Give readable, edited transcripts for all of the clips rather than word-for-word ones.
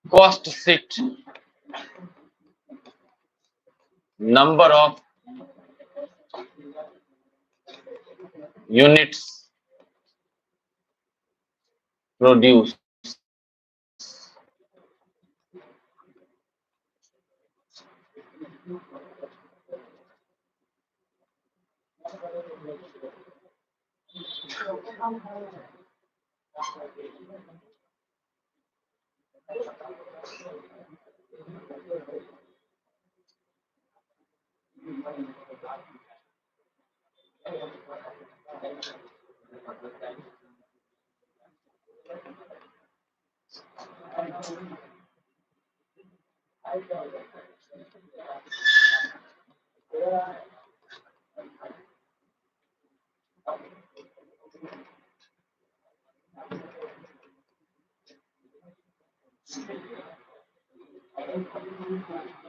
Cost sheet, number of units produce,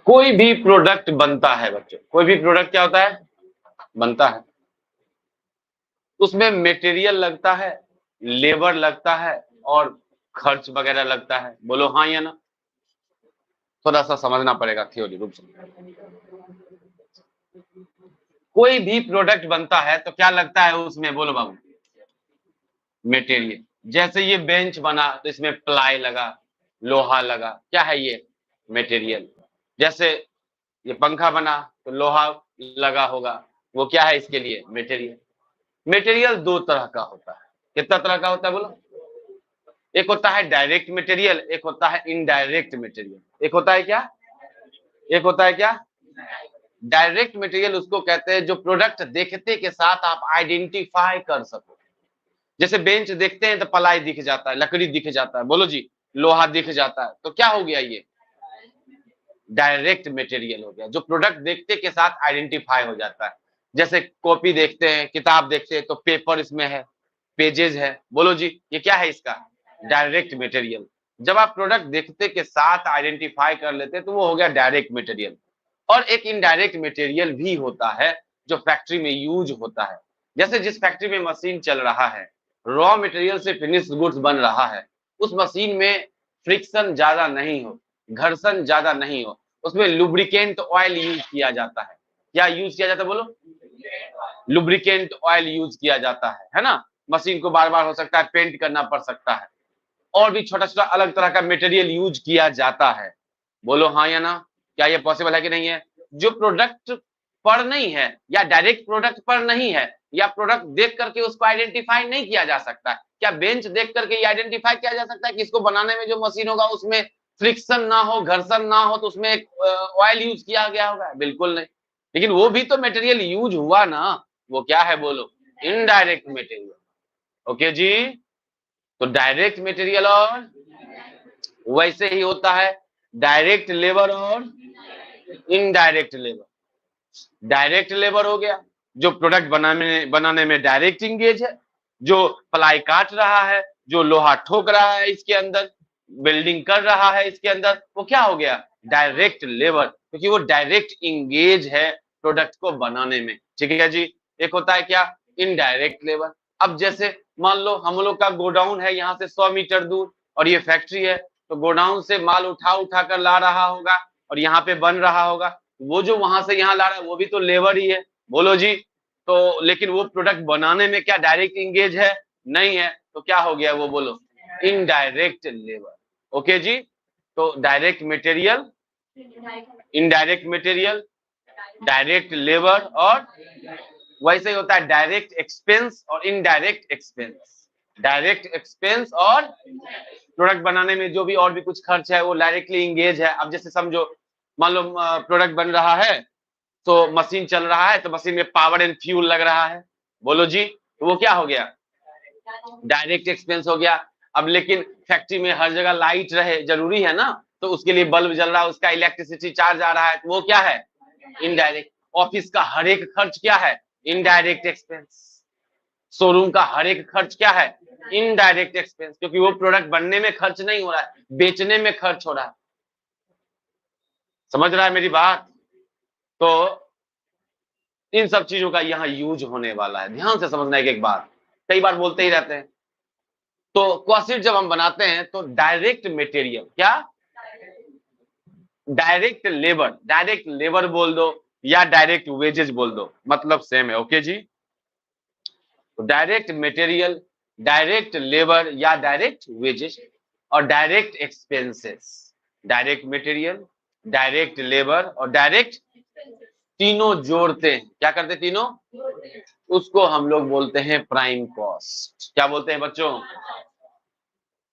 कोई भी product बनता है बच्चों, कोई भी प्रोडक्ट क्या होता है, बनता है, उसमें मटेरियल लगता है, लेबर लगता है और खर्च वगैरह लगता है। बोलो हाँ या ना, थोड़ा सा समझना पड़ेगा थ्योरी रूप से। कोई भी प्रोडक्ट बनता है तो क्या लगता है उसमें, बोलो बाबू, मटेरियल। जैसे ये बेंच बना तो इसमें प्लाई लगा, लोहा लगा, क्या है ये, मटेरियल। जैसे ये पंखा बना तो लोहा लगा होगा, वो क्या है इसके लिए, मटेरियल। मटेरियल दो तरह का होता है, कितना तरह का होता है बोलो, एक होता है डायरेक्ट मटेरियल, एक होता है इनडायरेक्ट मटेरियल। एक होता है क्या, एक होता है क्या, डायरेक्ट मटेरियल उसको कहते हैं जो प्रोडक्ट देखते के साथ आप आइडेंटिफाई कर सको। जैसे बेंच देखते हैं तो पलाई दिख जाता है, लकड़ी दिख जाता है, बोलो जी, लोहा दिख जाता है, तो क्या हो गया, ये डायरेक्ट मटेरियल हो गया, जो प्रोडक्ट देखते के साथ आइडेंटिफाई हो जाता है। जैसे कॉपी देखते हैं, किताब देखते हैं तो पेपर इसमें है, पेजेस है, बोलो जी, ये क्या है इसका, डायरेक्ट मटेरियल। जब आप प्रोडक्ट देखते के साथ आइडेंटिफाई कर लेते हैं तो वो हो गया डायरेक्ट मटेरियल। और एक इनडायरेक्ट मटेरियल भी होता है जो फैक्ट्री में यूज होता है। जैसे जिस फैक्ट्री में मशीन चल रहा है, रॉ मटेरियल से फिनिश्ड गुड्स बन रहा है, उस मशीन में फ्रिक्शन ज्यादा नहीं हो, घर्षण ज्यादा नहीं हो, उसमें लुब्रिकेंट ऑयल यूज किया जाता है। क्या यूज किया जाता है बोलो, लुब्रिकेंट ऑयल यूज किया जाता है ना। मशीन को बार बार हो सकता है पेंट करना पड़ सकता है, और भी छोटा छोटा अलग तरह का मटेरियल यूज किया जाता है। बोलो हाँ या ना, क्या ये पॉसिबल है कि नहीं है। जो प्रोडक्ट पर नहीं है, या डायरेक्ट प्रोडक्ट पर नहीं है, या प्रोडक्ट देख करके उसको आइडेंटिफाई नहीं किया जा सकता है। क्या बेंच देख करके आइडेंटिफाई किया जा सकता है कि इसको बनाने में जो मशीन होगा उसमें फ्रिक्शन ना हो, घर्षण ना हो, तो उसमें एक ऑयल यूज किया गया होगा, बिल्कुल नहीं। लेकिन वो भी तो मटेरियल यूज हुआ ना, वो क्या है बोलो, इनडायरेक्ट मटेरियल। ओके जी, तो डायरेक्ट मटेरियल और वैसे ही होता है डायरेक्ट लेबर और इनडायरेक्ट लेबर। डायरेक्ट लेबर हो गया जो प्रोडक्ट बनाने में डायरेक्ट इंगेज है, जो प्लाई काट रहा है, जो लोहा ठोक रहा है इसके अंदर, बिल्डिंग कर रहा है इसके अंदर, वो क्या हो गया, डायरेक्ट लेबर, क्योंकि वो डायरेक्ट इंगेज है प्रोडक्ट को बनाने में। ठीक है जी। एक होता है क्या, इनडायरेक्ट लेबर। अब जैसे मान लो हम लोग का गोडाउन है यहाँ से 100 मीटर दूर, और ये फैक्ट्री है, तो गोडाउन से माल उठा उठा कर ला रहा होगा और यहाँ पे बन रहा होगा। वो जो वहां से यहाँ ला रहा है वो भी तो लेबर ही है, बोलो जी। तो लेकिन वो प्रोडक्ट बनाने में क्या डायरेक्ट इंगेज है, नहीं है, तो क्या हो गया वो, बोलो इनडायरेक्ट लेबर। ओके जी। तो direct material, indirect material, direct labour, और वैसे ही होता है डायरेक्ट एक्सपेंस और इनडायरेक्ट एक्सपेंस। डायरेक्ट एक्सपेंस और प्रोडक्ट बनाने में जो भी और भी कुछ खर्च है वो डायरेक्टली इंगेज है। अब जैसे समझो, मान लो प्रोडक्ट बन रहा है तो मशीन चल रहा है, तो मशीन में पावर एंड फ्यूल लग रहा है, बोलो जी, तो वो क्या हो गया, डायरेक्ट एक्सपेंस हो गया। अब लेकिन फैक्ट्री में हर जगह लाइट रहे जरूरी है ना, तो उसके लिए बल्ब जल रहा है, उसका इलेक्ट्रिसिटी चार्ज आ रहा है, तो वो क्या है, इनडायरेक्ट। ऑफिस का हर एक खर्च क्या है, इनडायरेक्ट एक्सपेंस। शोरूम का हर एक खर्च क्या है, इनडायरेक्ट एक्सपेंस, क्योंकि वो प्रोडक्ट बनने में खर्च नहीं हो रहा है, बेचने में खर्च हो रहा है। समझ रहा है मेरी बात। तो इन सब चीजों का यहाँ यूज होने वाला है। ध्यान से समझना एक बात, कई बार बोलते ही रहते हैं। तो कॉस्ट शीट जब हम बनाते हैं तो डायरेक्ट मटेरियल, क्या डायरेक्ट लेबर बोल दो या डायरेक्ट वेजेस बोल दो, मतलब सेम है। ओके जी, तो डायरेक्ट मटेरियल, डायरेक्ट लेबर या डायरेक्ट वेजेस और direct expenses. Direct material, direct labour और डायरेक्ट, तीनों जोड़ते हैं। क्या करते हैं तीनों? उसको हम लोग बोलते हैं प्राइम कॉस्ट। क्या बोलते हैं बच्चों?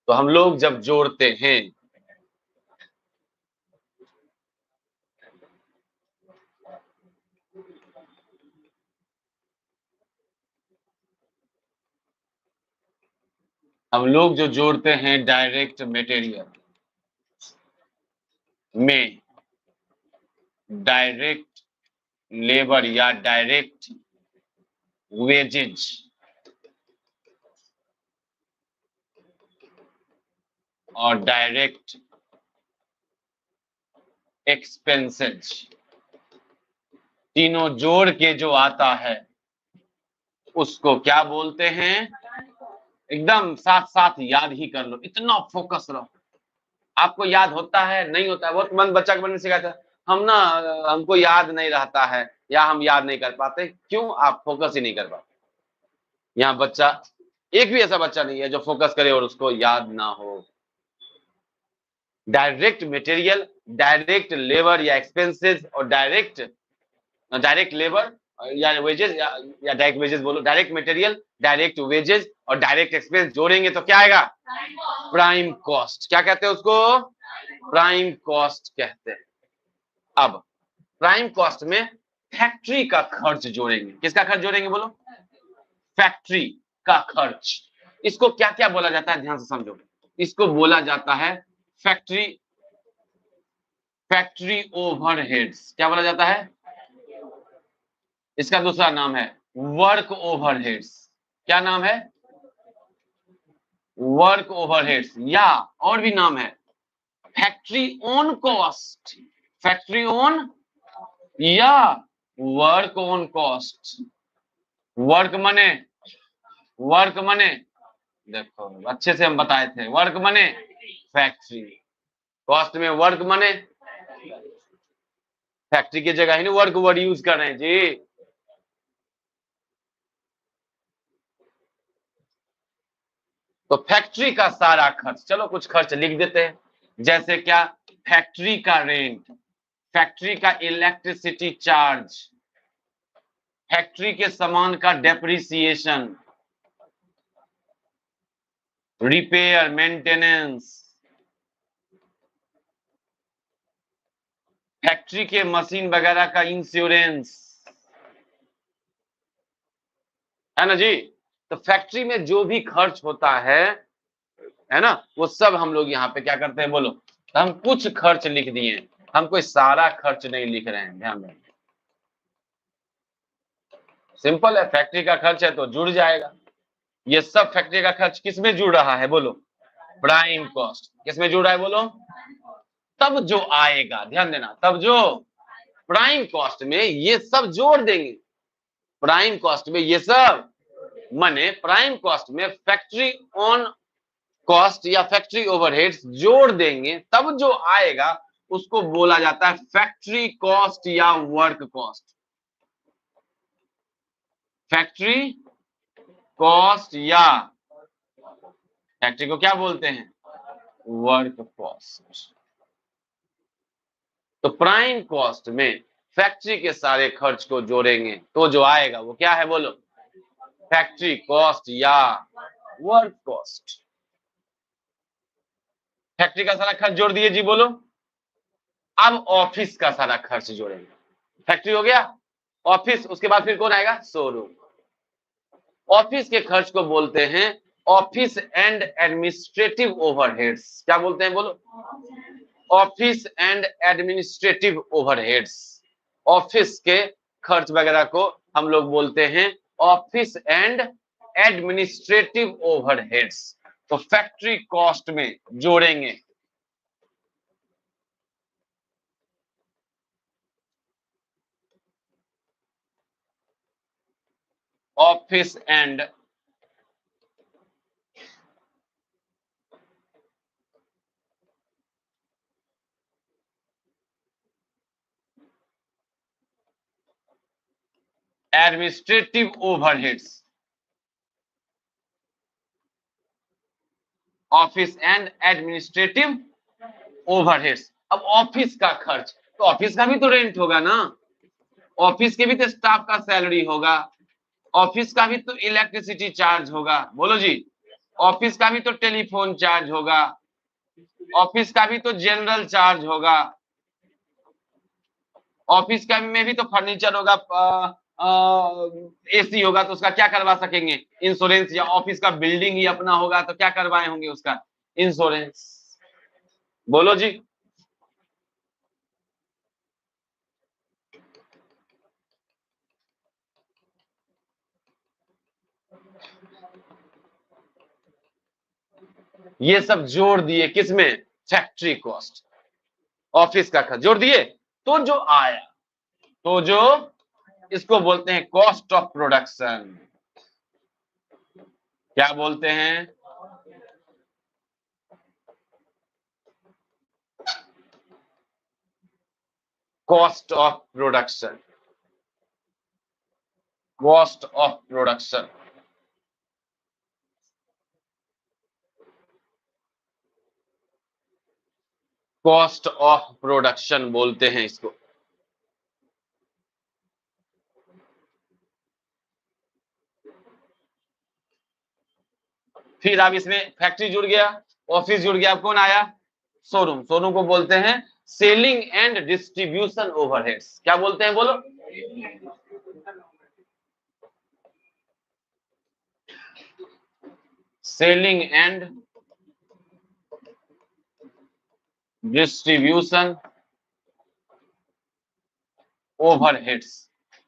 तो हम लोग जब जोड़ते हैं, हम लोग जो जोड़ते हैं डायरेक्ट मटेरियल में डायरेक्ट लेबर या डायरेक्ट वेजेज और डायरेक्ट एक्सपेंसेस, तीनों जोड़ के जो आता है उसको क्या बोलते हैं? एकदम साथ साथ याद ही कर लो, इतना फोकस रहो। आपको याद होता है, नहीं होता है? बहुत मन बच्चा के मन में सिखाया था, हम ना, हमको याद नहीं रहता है या हम याद नहीं कर पाते। क्यों? आप फोकस ही नहीं कर पाते। यहाँ बच्चा, एक भी ऐसा बच्चा नहीं है जो फोकस करे और उसको याद ना हो। डायरेक्ट मटेरियल, डायरेक्ट लेबर या एक्सपेंसेस और डायरेक्ट लेबर या वेजेस या डायरेक्ट वेजेस बोलो, डायरेक्ट मटेरियल, डायरेक्ट वेजेस और डायरेक्ट एक्सपेंस जोड़ेंगे तो क्या आएगा? Prime cost. क्या कहते हैं उसको? प्राइम कॉस्ट कहते हैं। अब प्राइम कॉस्ट में फैक्ट्री का खर्च जोड़ेंगे। किसका खर्च जोड़ेंगे बोलो? फैक्ट्री का खर्च। इसको क्या क्या बोला जाता है? ध्यान से समझो। इसको बोला जाता है फैक्ट्री ओवरहेड्स। क्या बोला जाता है? इसका दूसरा नाम है वर्क ओवरहेड्स। क्या नाम है? वर्क ओवरहेड्स, या और भी नाम है factory own cost. Factory own या वर्क ओन कॉस्ट। वर्क मने देखो अच्छे से हम बताए थे, वर्क मने फैक्ट्री, कॉस्ट में वर्क मने फैक्ट्री की जगह ही नहीं वर्क वर्ड यूज कर रहे हैं जी। तो फैक्ट्री का सारा खर्च, चलो कुछ खर्च लिख देते हैं, जैसे क्या? फैक्ट्री का रेंट, फैक्ट्री का इलेक्ट्रिसिटी चार्ज, फैक्ट्री के सामान का डेप्रिसिएशन, रिपेयर मेंटेनेंस, फैक्ट्री के मशीन वगैरह का इंश्योरेंस, है ना जी। तो फैक्ट्री में जो भी खर्च होता है ना, वो सब हम लोग यहाँ पे क्या करते हैं बोलो? तो हम कुछ खर्च लिख दिए, हम कोई सारा खर्च नहीं लिख रहे हैं, ध्यान रखें। सिंपल है, फैक्ट्री का खर्च है तो जुड़ जाएगा। ये सब फैक्ट्री का खर्च किस में जुड़ रहा है बोलो? Prime cost. किस में जुड़ रहा है बोलो? तब जो आएगा, ध्यान देना, तब जो प्राइम कॉस्ट में ये सब जोड़ देंगे। प्राइम कॉस्ट में ये सब माने प्राइम कॉस्ट में फैक्ट्री ऑन कॉस्ट या फैक्ट्री ओवरहेड्स जोड़ देंगे, तब जो आएगा उसको बोला जाता है फैक्ट्री कॉस्ट या वर्क कॉस्ट। फैक्ट्री कॉस्ट या फैक्ट्री को क्या बोलते हैं? Work cost. तो प्राइम कॉस्ट में फैक्ट्री के सारे खर्च को जोड़ेंगे तो जो आएगा वो क्या है बोलो? फैक्ट्री कॉस्ट या वर्क कॉस्ट। फैक्ट्री का सारा खर्च जोड़ दिए जी, बोलो। अब ऑफिस का सारा खर्च जोड़ेंगे। फैक्ट्री हो गया, ऑफिस, उसके बाद फिर कौन आएगा? शोरूम। ऑफिस के खर्च को बोलते हैं ऑफिस एंड एडमिनिस्ट्रेटिव ओवरहेड्स। क्या बोलते हैं बोलो? Office and administrative overheads. Office के खर्च वगैरह को हम लोग बोलते हैं ऑफिस एंड एडमिनिस्ट्रेटिव ओवरहेड्स। तो फैक्ट्री कॉस्ट में जोड़ेंगे। Office and administrative overheads, office and administrative overheads. अब ऑफिस का खर्च, तो ऑफिस का भी तो रेंट होगा ना, ऑफिस के भी तो स्टाफ का सैलरी होगा, ऑफिस का भी तो इलेक्ट्रिसिटी चार्ज होगा, बोलो जी, ऑफिस का भी तो टेलीफोन चार्ज होगा, ऑफिस का भी तो जनरल चार्ज होगा, ऑफिस का में भी तो फर्नीचर होगा, एसी होगा, तो उसका क्या करवा सकेंगे, इंश्योरेंस, या ऑफिस का बिल्डिंग ही अपना होगा तो क्या करवाए होंगे उसका इंश्योरेंस, बोलो जी। ये सब जोड़ दिए किसमें, फैक्ट्री कॉस्ट, ऑफिस का खर्च जोड़ दिए, तो जो आया, तो जो इसको बोलते हैं कॉस्ट ऑफ प्रोडक्शन, क्या बोलते हैं, cost of production, cost of production, cost of production बोलते हैं इसको। फिर अब इसमें फैक्ट्री जुड़ गया, ऑफिस जुड़ गया, अब कौन आया, शोरूम, शोरूम को बोलते हैं सेलिंग एंड डिस्ट्रीब्यूशन ओवरहेड्स, क्या बोलते हैं बोलो, selling and distribution overheads,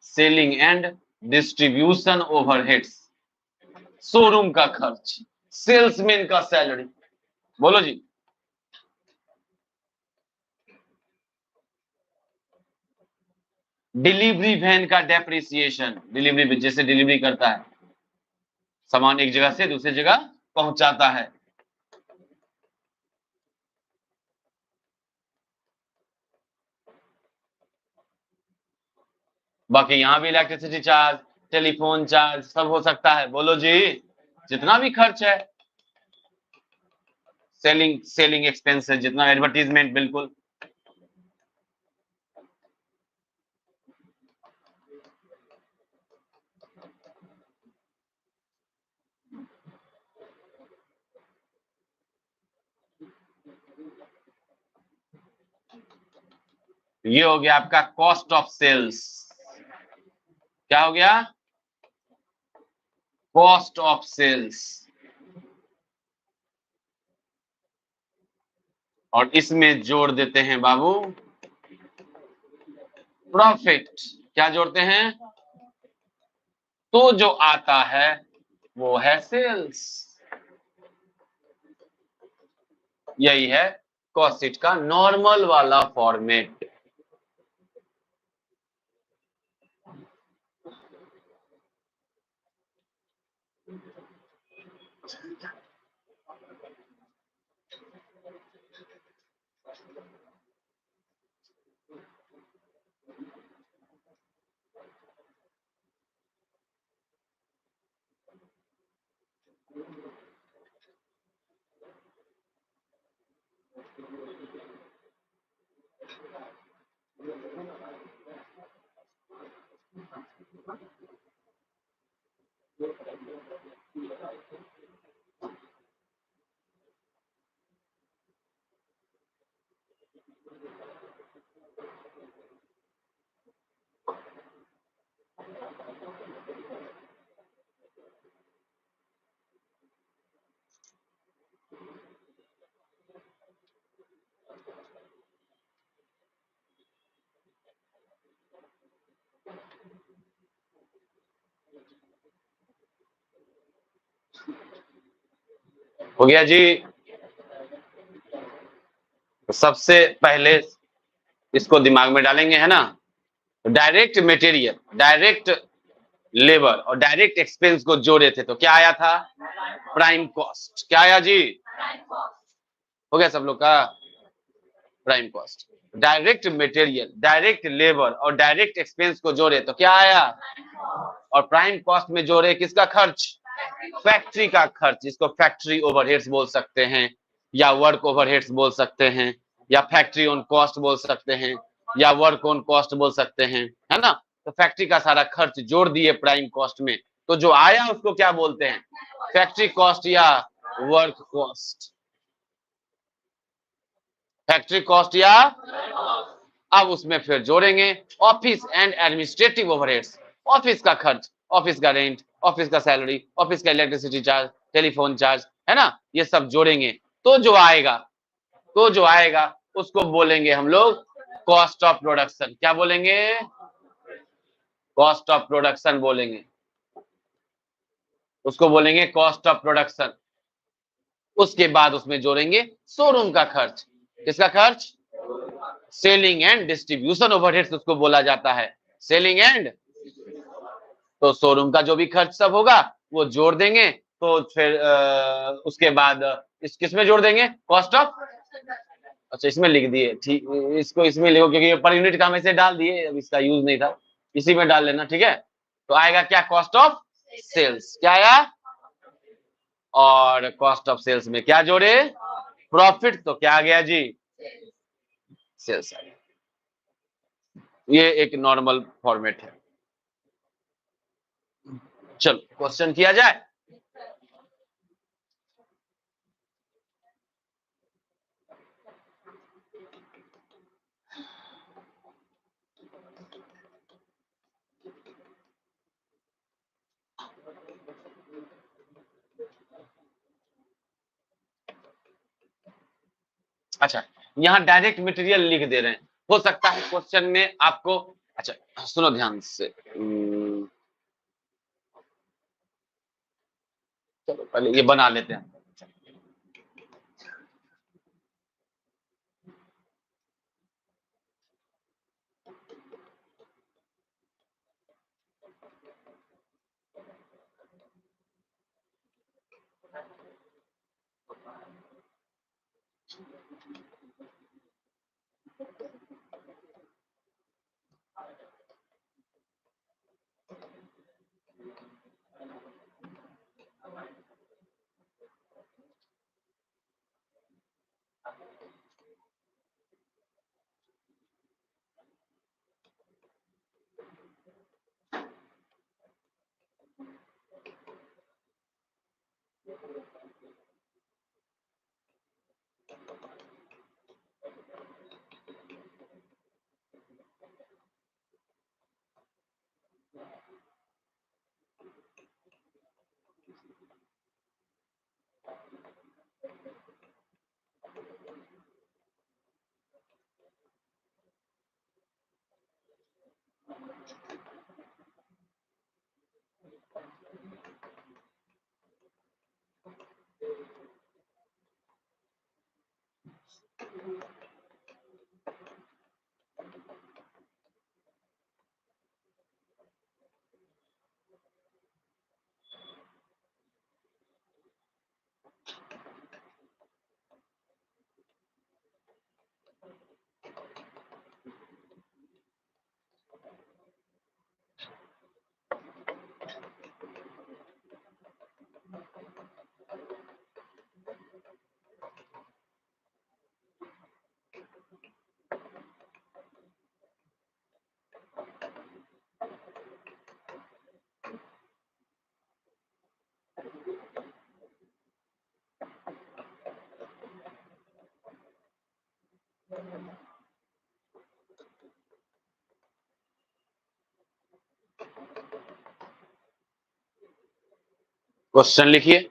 selling and distribution overheads, showroom का खर्च, सेल्समैन का सैलरी, बोलो जी, डिलीवरी वैन का डेप्रिसिएशन, डिलीवरी जैसे डिलीवरी करता है, सामान एक जगह से दूसरी जगह पहुंचाता है, बाकी यहां भी इलेक्ट्रिसिटी चार्ज, टेलीफोन चार्ज सब हो सकता है, बोलो जी, जितना भी खर्च है, सेलिंग एक्सपेंस है जितना, एडवर्टीजमेंट, बिल्कुल। ये हो गया आपका कॉस्ट ऑफ सेल्स, क्या हो गया, कॉस्ट ऑफ सेल्स, और इसमें जोड़ देते हैं बाबू प्रॉफिट, क्या जोड़ते हैं, तो जो आता है वो है सेल्स, यही है कॉस्ट शीट का नॉर्मल वाला फॉर्मेट। हो गया जी। तो सबसे पहले इसको दिमाग में डालेंगे, है ना, डायरेक्ट मटेरियल, डायरेक्ट लेबर और डायरेक्ट एक्सपेंस को जोड़े थे तो क्या आया था? Prime cost. क्या आया जी? हो गया सब लोग का? Prime cost. Direct material, direct labour और डायरेक्ट एक्सपेंस को जोड़े तो क्या आया? और प्राइम कॉस्ट में जोड़े किसका खर्च? फैक्ट्री का खर्च, जिसको फैक्ट्री ओवरहेड्स बोल सकते हैं, या वर्क ओवरहेड्स बोल सकते हैं, या फैक्ट्री ऑन कॉस्ट बोल सकते हैं, या वर्क ऑन कॉस्ट बोल सकते हैं, है ना? तो फैक्ट्री का सारा खर्च जोड़ दिए प्राइम कॉस्ट में, तो जो आया उसको क्या बोलते हैं? फैक्ट्री कॉस्ट या वर्क कॉस्ट। फैक्ट्री कॉस्ट या, अब उसमें फिर जोड़ेंगे office and administrative overheads, office का खर्च, ऑफिस का रेंट, ऑफिस का सैलरी, ऑफिस का इलेक्ट्रिसिटी चार्ज, टेलीफोन चार्ज, है ना? ये सब जोड़ेंगे तो जो आएगा, उसको बोलेंगे हम लोग कॉस्ट ऑफ प्रोडक्शन। क्या बोलेंगे? कॉस्ट ऑफ प्रोडक्शन बोलेंगे, उसको बोलेंगे कॉस्ट ऑफ प्रोडक्शन। उसके बाद उसमें जोड़ेंगे शोरूम का खर्च। किसका खर्च? सेलिंग एंड डिस्ट्रीब्यूशन ओवरहेड्स उसको बोला जाता है। सेलिंग एंड, तो शोरूम का जो भी खर्च सब होगा वो जोड़ देंगे, तो फिर उसके बाद इस किसमें जोड़ देंगे? कॉस्ट ऑफ, अच्छा इसमें लिख दिए, ठीक, इसको इसमें लिखो क्योंकि पर यूनिट का हम ऐसे डाल दिए, अब इसका यूज नहीं था, इसी में डाल लेना, ठीक है? तो आएगा क्या? Cost of sales. क्या आया? और कॉस्ट ऑफ सेल्स में क्या जोड़े? प्रॉफिट। तो क्या आ गया जी? सेल्स आ गया। ये एक नॉर्मल फॉर्मेट है। चलो क्वेश्चन किया जाए। अच्छा, यहाँ डायरेक्ट मटेरियल लिख दे रहे हैं, हो सकता है क्वेश्चन में आपको, अच्छा सुनो ध्यान से, चलो पहले ये बना लेते हैं। क्वेश्चन लिखिए।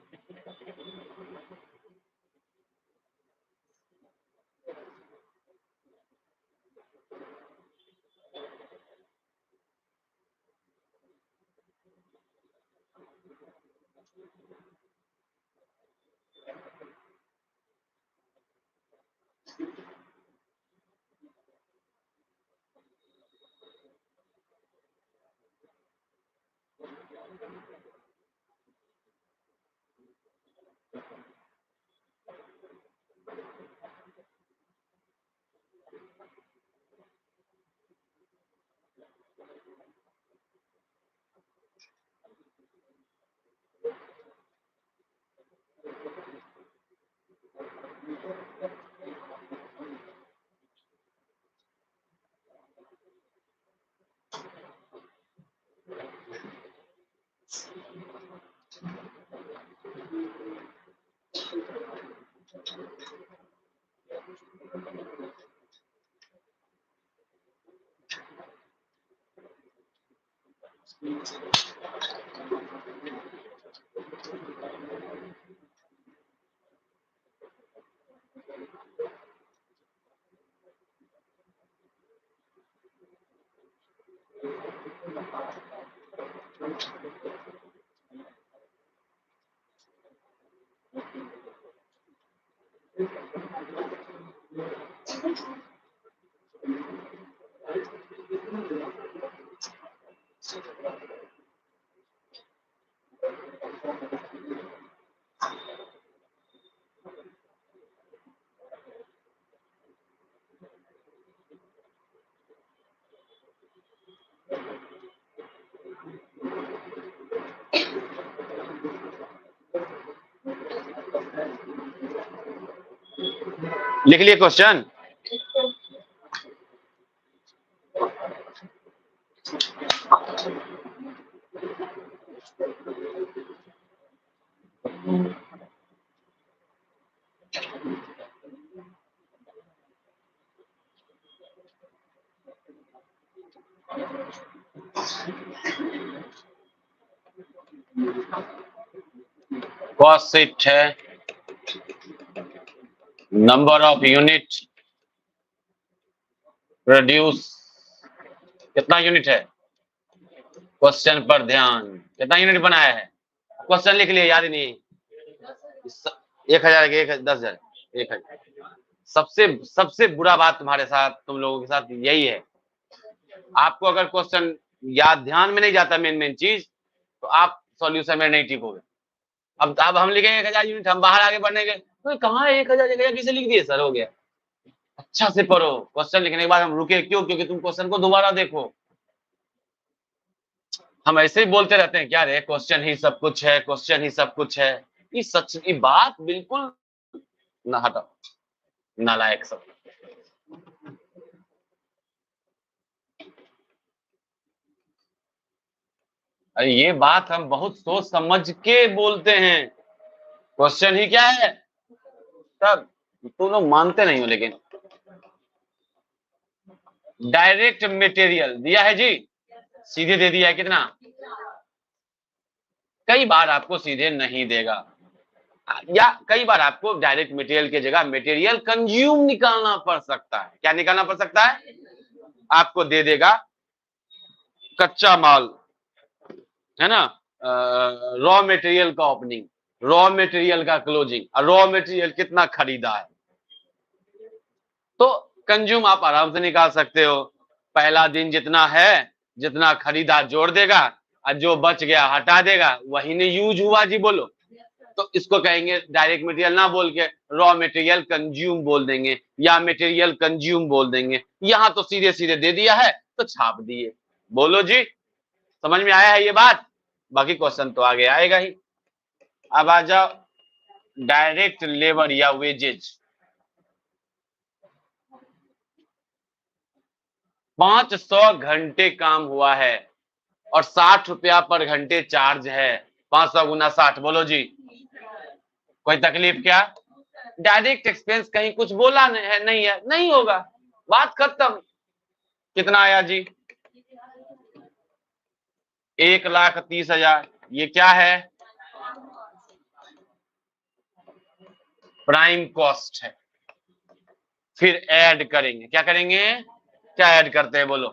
लिख लिए क्वेश्चन? कॉस्ट शीट है, नंबर ऑफ यूनिट प्रोड्यूस, कितना यूनिट है? क्वेश्चन पर ध्यान, कितना यूनिट बनाया है? क्वेश्चन लिख लिए, याद ही नहीं? 1000 के 10,000 1000। सबसे बुरा बात तुम्हारे साथ, तुम लोगों के साथ यही है, आपको अगर क्वेश्चन याद ध्यान में नहीं जाता मेन चीज, तो आप सॉल्यूशन में नहीं ठीक होगे। अब हम लिखेंगे 1000 यूनिट, हम बाहर आगे बढ़ेंगे तो कहाँ है 1000 जगह किसे लिख दिए सर, हो गया। अच्छा से पढ़ो, क्वेश्चन लिखने के बाद हम रुके क्यों? क्योंकि तुम क्वेश्चन को दोबारा देखो। हम ऐसे ही बोलते रहते हैं क्या रे, क्वेश्चन ही सब कुछ है, क्वेश्चन ही सब कुछ है। ये सच की बात बिल्कुल ना, हटाओ, नालायक सब। अरे ये बात हम बहुत सोच समझ के बोलते हैं, क्वेश्चन ही क्या है तब, तुम लोग मानते नहीं हो। लेकिन डायरेक्ट मटेरियल दिया है जी, सीधे दे दिया है, कितना? कई बार आपको सीधे नहीं देगा, या कई बार आपको डायरेक्ट मटेरियल की जगह मटेरियल कंज्यूम निकालना पड़ सकता है। क्या निकालना पड़ सकता है? आपको दे देगा कच्चा माल, है ना, रॉ मटेरियल का ओपनिंग, रॉ मटेरियल का क्लोजिंग, और रॉ मटेरियल कितना खरीदा है, तो कंज्यूम आप आराम से निकाल सकते हो। पहला दिन जितना है, जितना खरीदा जोड़ देगा, और जो बच गया हटा देगा, वही ने यूज हुआ जी, बोलो। तो इसको कहेंगे डायरेक्ट मटेरियल ना बोल के रॉ मटेरियल कंज्यूम बोल देंगे, या मटेरियल कंज्यूम बोल देंगे। यहां तो सीधे सीधे दे दिया है तो छाप दिए। बोलो जी, समझ में आया है ये बात? बाकी क्वेश्चन तो आगे आएगा ही। अब आ जाओ डायरेक्ट लेबर या वेजेज। 500 घंटे काम हुआ है और 60 रुपया पर घंटे चार्ज है। 500 गुना 60, बोलो जी, कोई तकलीफ क्या? डायरेक्ट एक्सपेंस कहीं कुछ बोला नहीं है, नहीं होगा, बात खत्म। कितना आया जी? 1,30,000। ये क्या है? प्राइम कॉस्ट है। फिर ऐड करेंगे, क्या करेंगे? क्या ऐड करते हैं बोलो?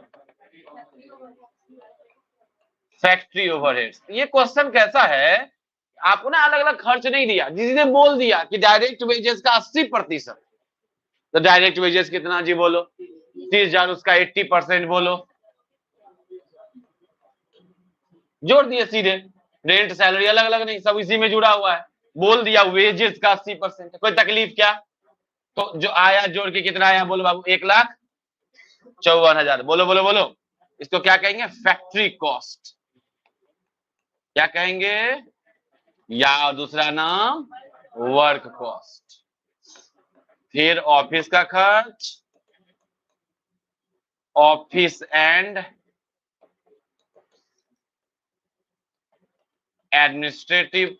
Factory overheads. ये क्वेश्चन कैसा है, आपको ना अलग अलग खर्च नहीं दिया, जिसने बोल दिया कि डायरेक्ट वेजेस का 80%, तो डायरेक्ट वेजेस कितना जी बोलो? 30,000, उसका 80% बोलो, जोड़ दिए सीधे। रेंट सैलरी अलग अलग नहीं, सब इसी में जुड़ा हुआ है। बोल दिया वेजेस का 80%, कोई तकलीफ क्या? तो जो आया जोड़ के कितना आया बोलो बाबू, 1,54,000। बोलो बोलो बोलो, इसको क्या कहेंगे? Factory cost. क्या कहेंगे? या दूसरा नाम वर्क कॉस्ट। फिर ऑफिस का खर्च, office and administrative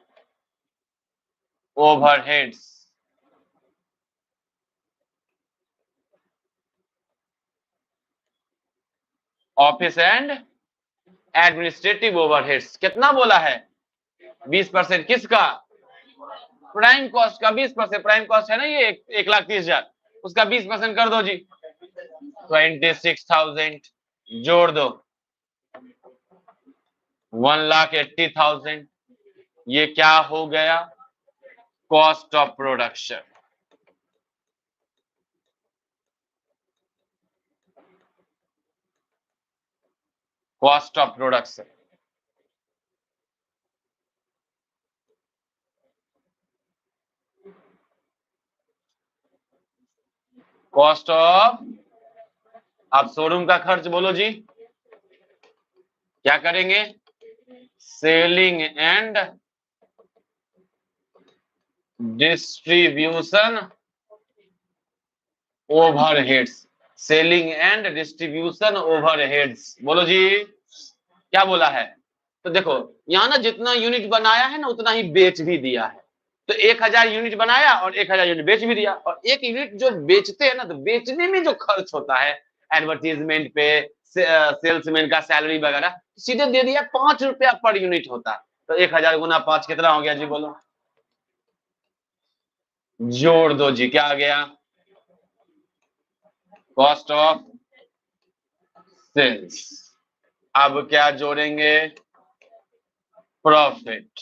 overheads. Office and administrative overheads कितना बोला है? 20%। किसका? प्राइम कॉस्ट का 20%। प्राइम कॉस्ट है ना ये 1,30,000, उसका 20% कर दो जी, 26,000 जोड़ दो, 1,80,000। ये क्या हो गया? Cost of production. Cost of production. Cost of, आप शोरूम का खर्च बोलो जी, क्या करेंगे? Selling and distribution overheads. Selling and distribution overheads, बोलो जी, क्या बोला है? तो देखो यहां ना जितना यूनिट बनाया है ना उतना ही बेच भी दिया है। तो 1,000 यूनिट बनाया और 1,000 यूनिट बेच भी दिया। और एक यूनिट जो बेचते हैं ना, तो बेचने में जो खर्च होता है एडवर्टीजमेंट पे, सेल्समैन का सैलरी वगैरह, सीधे दे दिया 5 रुपया पर यूनिट होता है। तो 1,000 गुना 5 कितना हो गया जी बोलो? जोड़ दो जी, क्या आ गया? Cost of sales. अब क्या जोड़ेंगे? प्रॉफिट।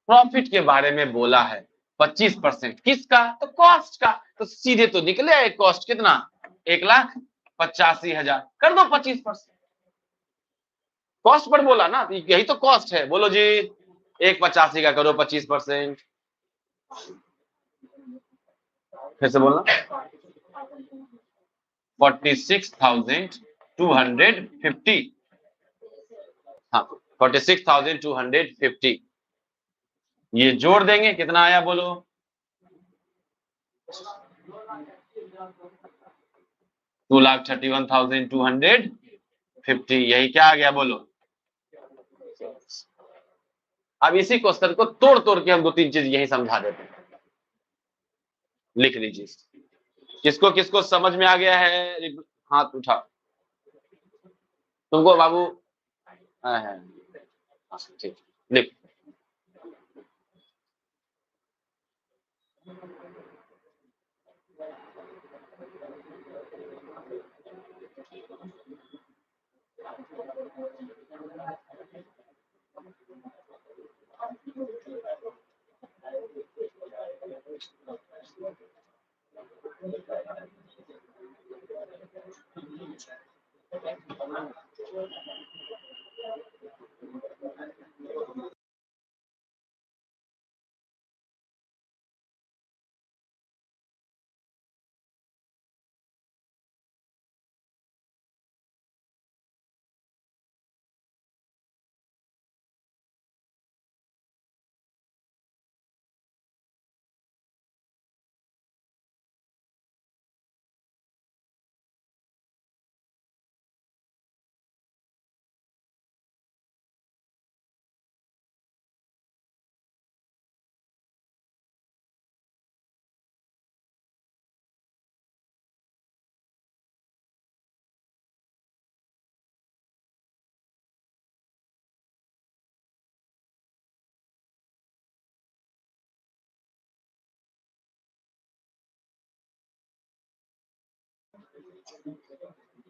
प्रॉफिट के बारे में बोला है 25%। किसका? तो कॉस्ट का। तो सीधे तो निकले कॉस्ट कितना? 1,85,000। कर दो 25%। कॉस्ट पर बोला ना, यही तो कॉस्ट है। बोलो जी, 1,85 का करो 25%। फिर से बोलना, 46,250। हाँ, 46,250। ये जोड़ देंगे, कितना आया बोलो? 2,31,250। यही क्या आ गया बोलो? अब इसी क्वेश्चन को तोड़ तोड़ के हम 2-3 चीज यही समझा देते हैं। लिख लीजिए, किसको किसको समझ में आ गया है? हाथ उठा। तुमको बाबू है? ठीक, लिख।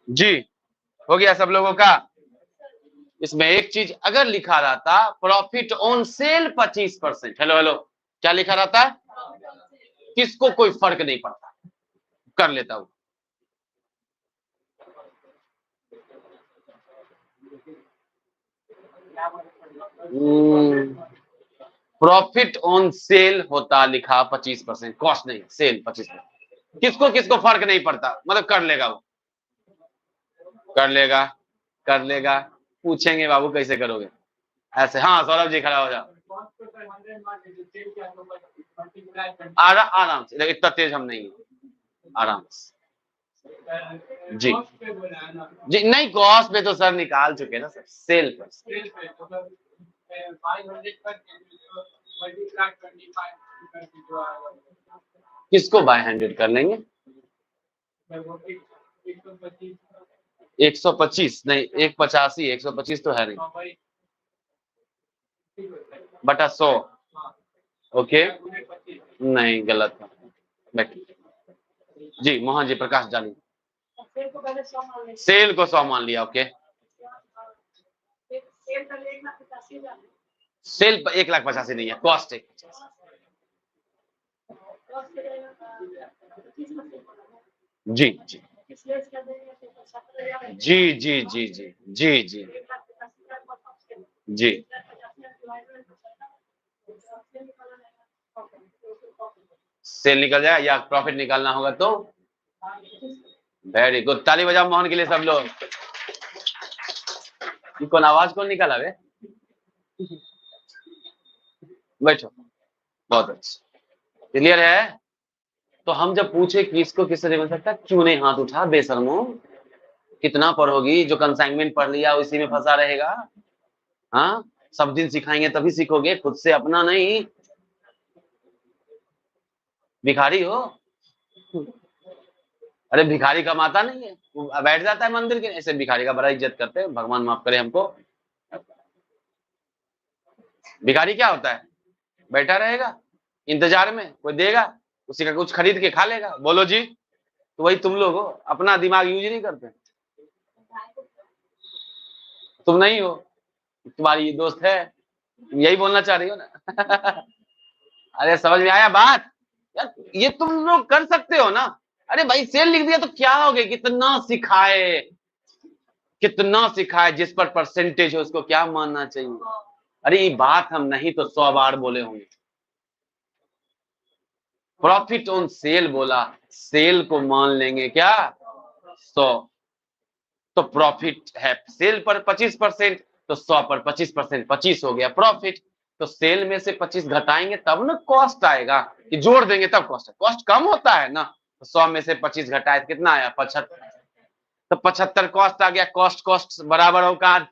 जी, हो गया सब लोगों का? इसमें एक चीज अगर लिखा रहता, profit on sale 25%। Hello hello, क्या लिखा रहता? किसको कोई फर्क नहीं पड़ता, कर लेता हूं। प्रॉफिट ऑन सेल होता लिखा 25%, कॉस्ट नहीं, सेल 25%। किसको किसको फर्क नहीं पड़ता, मतलब कर लेगा वो, कर लेगा, कर लेगा। पूछेंगे बाबू कैसे करोगे ऐसे। हाँ सौरभ जी खड़ा हो जाओ। आराम से, इतना तेज हम नहीं, आराम से। जी जी, नहीं कॉस्ट पे तो सर निकाल चुके ना सर, सेल पर। किसको बाय 100 कर लेंगे? 125 नहीं, 185, 125 तो है नहीं, बटा 100। ओके, नहीं गलत है। जी मोहन जी, प्रकाश जानी, सेल को 100 मान लिया। ओके, सेल 1,85,000 नहीं है, कॉस्ट है। जी जी जी जी जी जी जी जी जी, सेल निकल जाए या प्रॉफिट निकालना होगा तो। वेरी गुड, ताली बजाओ मोहन के लिए सब लोग। कौन आवाज कौन निकाला वे? बैठो, बहुत अच्छा, क्लियर है। तो हम जब पूछे कि इसको किससे मिल सकता, क्यों नहीं हाथ उठा बेशर्मो? कितना पढ़ोगी, जो कंसाइनमेंट पढ़ लिया उसी में फंसा रहेगा। हाँ, सब दिन सिखाएंगे तभी सीखोगे, खुद से अपना नहीं। भिखारी हो? अरे भिखारी कमाता नहीं है, वो बैठ जाता है मंदिर के, ऐसे भिखारी का बड़ा इज्जत करते हैं, भगवान माफ करे हमको। भिखारी क्या होता है? बैठा रहेगा इंतजार में, कोई देगा उसी का कुछ खरीद के खा लेगा। बोलो जी, तो वही तुम लोग हो, अपना दिमाग यूज नहीं करते। तुम नहीं हो, तुम्हारी दोस्त है, यही बोलना चाह रही हो ना? अरे समझ में आया बात? यार ये तुम लोग कर सकते हो ना। अरे भाई सेल लिख दिया तो क्या हो गया, कितना सिखाए, कितना सिखाए, जिस पर परसेंटेज है उसको क्या मानना चाहिए। अरे ये बात हम नहीं तो 100 बार बोले होंगे। प्रॉफिट ऑन सेल बोला, सेल को मान लेंगे क्या 100, तो प्रॉफिट है सेल पर 25%, तो 100 पर 25%, 25 हो गया प्रॉफिट। तो सेल में से 25 घटाएंगे तब ना कॉस्ट आएगा, कि जोड़ देंगे तब कॉस्ट, कॉस्ट कम होता है ना। तो 100 में से 25 घटाए कितना आया 75, तो 75 कॉस्ट आ गया। कॉस्ट कॉस्ट बराबर औकात,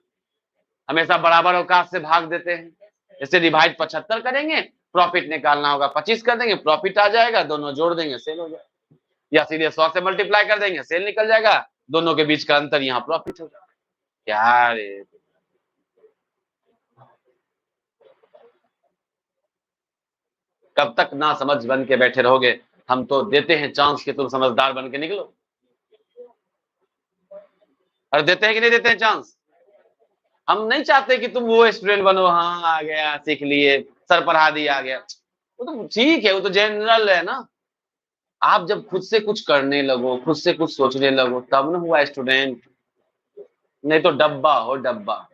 हमेशा बराबर औकात से भाग देते हैं। इसे डिवाइड 75 करेंगे, प्रॉफिट निकालना होगा 25 कर देंगे, प्रॉफिट आ जाएगा, दोनों जोड़ देंगे सेल हो जाएगा। या सीधे 100 से मल्टीप्लाई कर देंगे, सेल निकल जाएगा, दोनों के बीच का अंतर यहाँ प्रॉफिट होगा। क्या रे, कब तक ना समझ बन के बैठे रहोगे? हम तो देते हैं चांस कि तुम समझदार बन के निकलो। और देते हैं कि नहीं देते हैं चांस? हम नहीं चाहते कि तुम वो स्टूडेंट बनो, हाँ आ गया सीख लिए, सर पढ़ा दिया आ गया। वो तो ठीक है, वो तो जनरल है ना। आप जब खुद से कुछ करने लगो, खुद से कुछ सोचने लगो, तब ना हुआ स्टूडेंट, नहीं तो डब्बा हो डब्बा।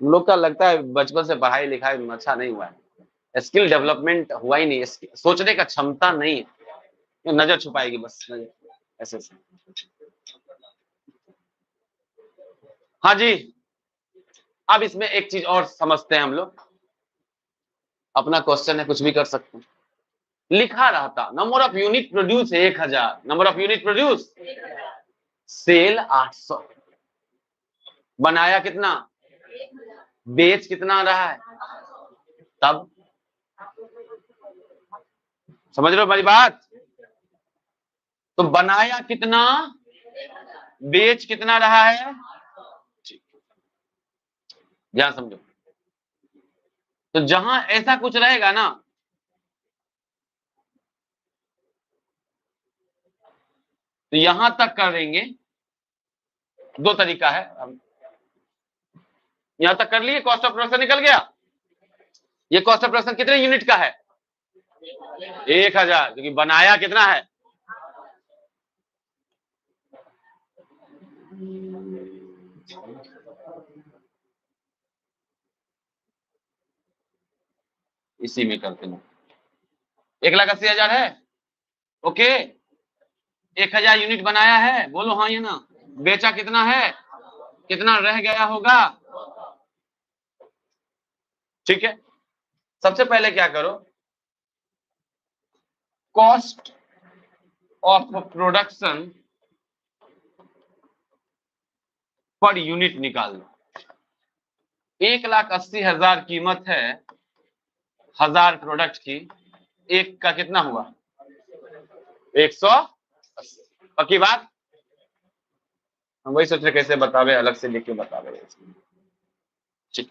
हम लोग का लगता है बचपन से पढ़ाई लिखाई अच्छा नहीं हुआ है, स्किल डेवलपमेंट हुआ ही नहीं, सोचने का क्षमता नहीं है, नजर छुपाएगी बस, नजर ऐसे ऐसे। हाँ जी, अब इसमें एक चीज और समझते हैं हम लोग। अपना क्वेश्चन है, कुछ भी कर सकते हैं। लिखा रहा था number of unit produce 1000, number of unit produce, sale 800, बनाया कितना, बेच कितना रहा है, तब समझ रहे हो मेरी बात? तो बनाया कितना, बेच कितना रहा है, ध्यान समझो। तो जहां ऐसा कुछ रहेगा ना, तो यहां तक करेंगे, दो तरीका है। यहां तक कर लिए, कॉस्ट ऑफ प्रोडक्शन निकल गया। ये कॉस्ट ऑफ प्रोडक्शन कितने यूनिट का है, 1000, क्योंकि बनाया कितना है, इसी में करते हैं। 1,80,000 है, ओके। 1,000 यूनिट बनाया है, बोलो हाँ या ना। बेचा कितना है, कितना रह गया होगा, ठीक है। सबसे पहले क्या करो, cost of production per unit निकाल लो। 1,80,000 कीमत है 1000 प्रोडक्ट की, एक का कितना हुआ 180। पक्की बात, हम वही सोच रहे कैसे बतावे, अलग से लिख के बतावे। ठीक,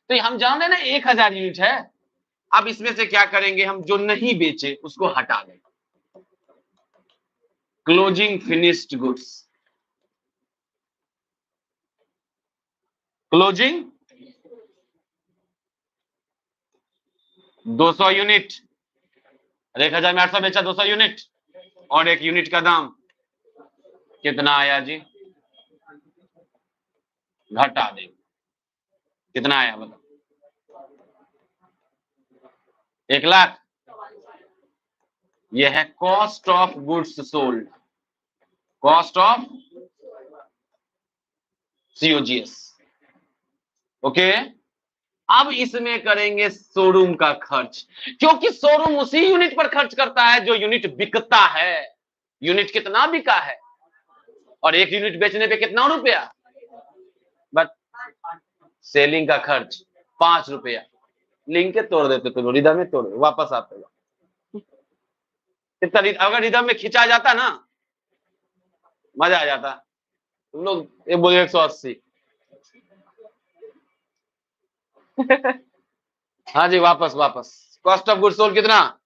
तो हम जान रहे ना 1,000 यूनिट है। अब इसमें से क्या करेंगे हम, जो नहीं बेचे उसको हटा देंगे। Closing finished goods, closing 200 unit, 1,000 में 800 बेचा, 200 यूनिट, और एक यूनिट का दाम कितना आया जी, घटा दे, कितना आया मतलब 1,00,000। यह है cost of goods sold, cost of COGS, okay. अब इसमें करेंगे शोरूम का खर्च, क्योंकि शोरूम उसी यूनिट पर खर्च करता है जो यूनिट बिकता है। यूनिट कितना बिका है, और एक यूनिट बेचने पे कितना रुपया, बट सेलिंग का खर्च 5 रुपया। लिंक के तोड़ देते तो रिदम में तोड़, वापस आते कितना, अगर रिदम में खिंचा जाता ना मजा आ जाता। तुम लोग ये बोले 180। हाँ जी, वापस वापस। कॉस्ट ऑफ गुड्स सोल्ड कितना,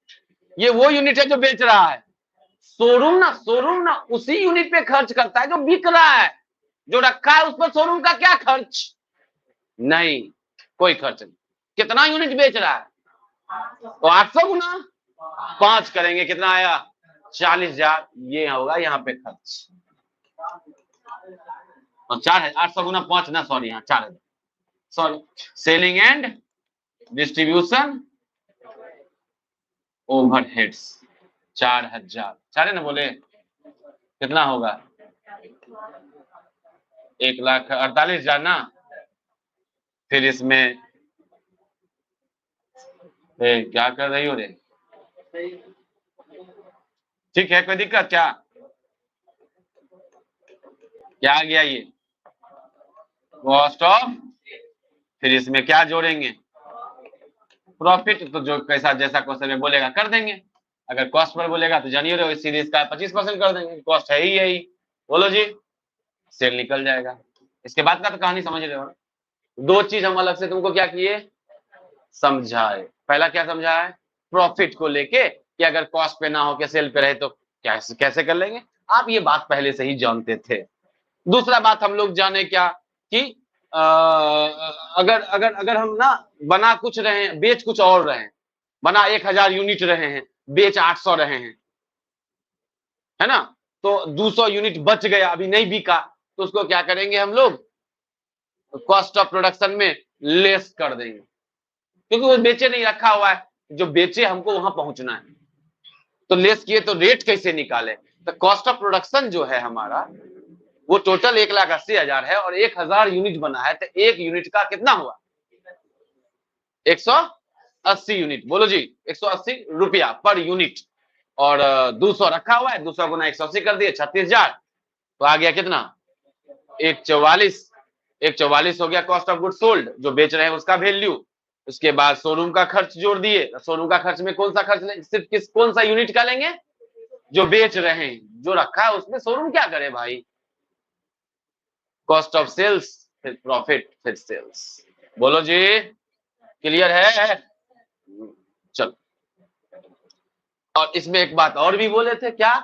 ये वो यूनिट है जो बेच रहा है। शोरूम ना उसी यूनिट पे खर्च करता है जो बिक रहा है। जो रखा है उस पर शोरूम का क्या खर्च, नहीं, कोई खर्च नहीं। कितना यूनिट बेच रहा है, तो 800 गुना 5 करेंगे, कितना आया 40,000। ये होगा यहाँ पे खर्च, और 800 गुना 5 ना, सॉरी, यहाँ 4,000, sorry. Selling and distribution overheads 4,000, 4 ना बोले, कितना होगा 1,48,000 ना। फिर इसमें क्या कर रही हो रे, ठीक है, कोई दिक्कत क्या, क्या आ गया ये कॉस्ट ऑफ, फिर इसमें क्या जोड़ेंगे प्रॉफिट। तो जो कैसा जैसा क्वेश्चन में बोलेगा कर देंगे। अगर कॉस्ट पर बोलेगा तो जानिए रहो, इस सीरीज का 25% कर देंगे, कॉस्ट है ही यही, बोलो जी, सेल निकल जाएगा। इसके बाद का तो कहानी समझ रहे हो। दो चीज हम अलग से तुमको क्या किए, समझाए। पहला क्या समझाया, प्रॉफिट को लेके कि अगर कॉस्ट पे ना हो के सेल पे रहे तो कैसे कैसे कर लेंगे, आप ये बात पहले से ही जानते थे। दूसरा बात हम लोग जाने क्या कि अगर अगर अगर हम ना बना कुछ रहे हैं, बेच कुछ और रहे हैं, बना 1,000 यूनिट रहे हैं, बेच 800 रहे हैं, है ना, तो 200 यूनिट बच गया, अभी नहीं बिका, तो उसको क्या करेंगे हम लोग, कॉस्ट ऑफ प्रोडक्शन में लेस कर देंगे, क्योंकि वो बेचे नहीं, रखा हुआ है, जो बेचे हमको वहां पहुंचना है, तो लेस किए तो रेट कैसे निकाले। तो कॉस्ट ऑफ प्रोडक्शन जो है हमारा, वो टोटल 1,80,000 है, और 1,000 यूनिट बना है, तो एक यूनिट का कितना हुआ 180 यूनिट, बोलो जी 180 रुपया पर यूनिट, और 200 रखा हुआ है, 200 गुना 180 कर दिए 36,000, तो आ गया कितना 144। 144 हो गया कॉस्ट ऑफ गुड सोल्ड, जो बेच रहे हैं उसका वैल्यू। उसके बाद शोरूम का खर्च जोड़ दिए, शोरूम का खर्च में कौन सा खर्च लेंगे, सिर्फ कौन सा यूनिट का लेंगे, जो बेच रहे हैं, जो रखा है उसमें शोरूम क्या करे भाई, कॉस्ट ऑफ सेल्स, फिर प्रॉफिट, फिर सेल्स, बोलो जी, क्लियर है। चलो, और इसमें एक बात और भी बोले थे क्या,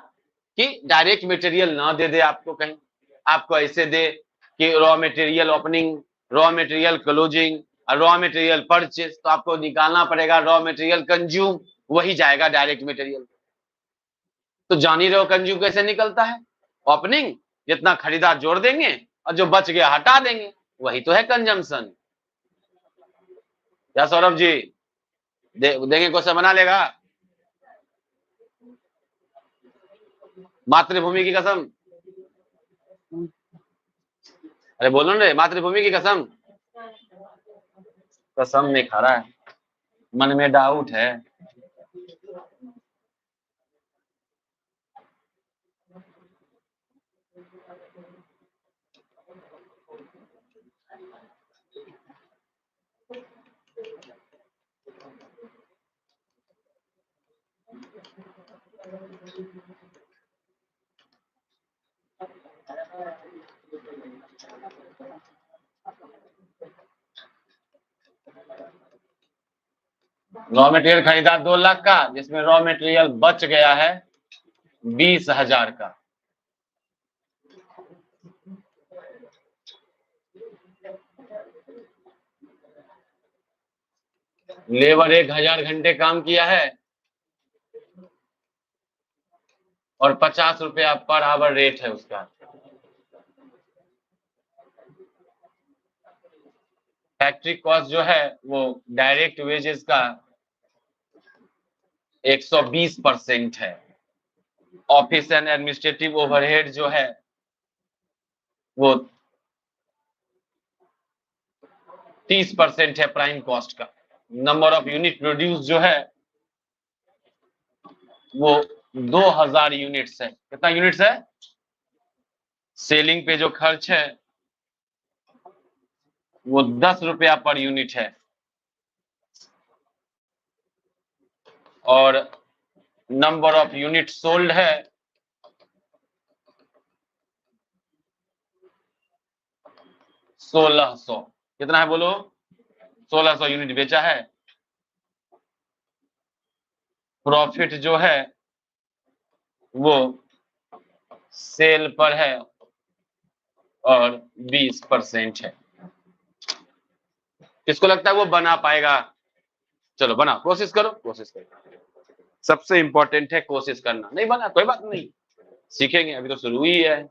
कि डायरेक्ट मटेरियल ना दे दे आपको कहीं, आपको ऐसे दे कि raw material opening, raw material closing और रॉ मटेरियल परचेज, तो आपको निकालना पड़ेगा रॉ मटेरियल कंज्यूम, वही जाएगा डायरेक्ट मटेरियल। तो जान ही रहे हो कंज्यूम कैसे निकलता है, ओपनिंग जितना खरीदा जोड़ देंगे और जो बच गया हटा देंगे, वही तो है कंजम्पशन। क्या सौरभ जी देंगे क्वेश्चन बना लेगा? मातृभूमि की कसम, अरे बोलो ना, मातृभूमि की कसम। कसम नहीं खा रहा है, मन में डाउट है। रॉ मटेरियल खरीदा 2 लाख का, जिसमें रॉ मटेरियल बच गया है 20,000 का। लेबर 1,000 घंटे काम किया है और 50 रुपया पर आवर रेट है उसका। फैक्ट्री कॉस्ट जो है वो डायरेक्ट वेजेस का 120% है। ऑफिस एंड एडमिनिस्ट्रेटिव ओवरहेड जो है वो 30% है प्राइम कॉस्ट का। नंबर ऑफ यूनिट प्रोड्यूस जो है वो 2000 यूनिट्स है। कितना यूनिट्स है? सेलिंग पे जो खर्च है वो 10 रुपया पर यूनिट है और नंबर ऑफ यूनिट सोल्ड है 1600। कितना है बोलो? 1600 यूनिट बेचा है। प्रॉफिट जो है वो सेल पर है और 20% है। किसको लगता है वो बना पाएगा? चलो बना, कोशिश करो, कोशिश करो। सबसे इंपॉर्टेंट है कोशिश करना। नहीं बना कोई बात नहीं, सीखेंगे, अभी तो शुरू ही है।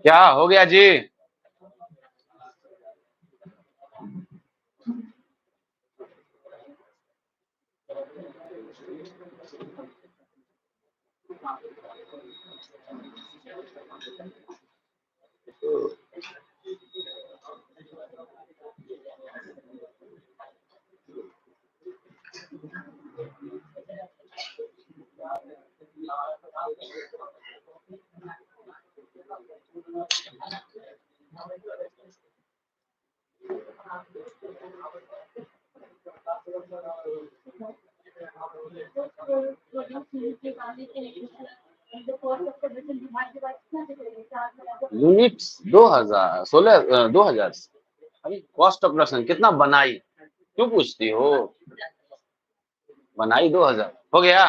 क्या हो गया जी? यूनिट्स 2000 16 2000। अरे कॉस्ट ऑफ प्रोडक्शन कितना बनाई, क्यों पूछती हो? बनाई 2000 हो गया।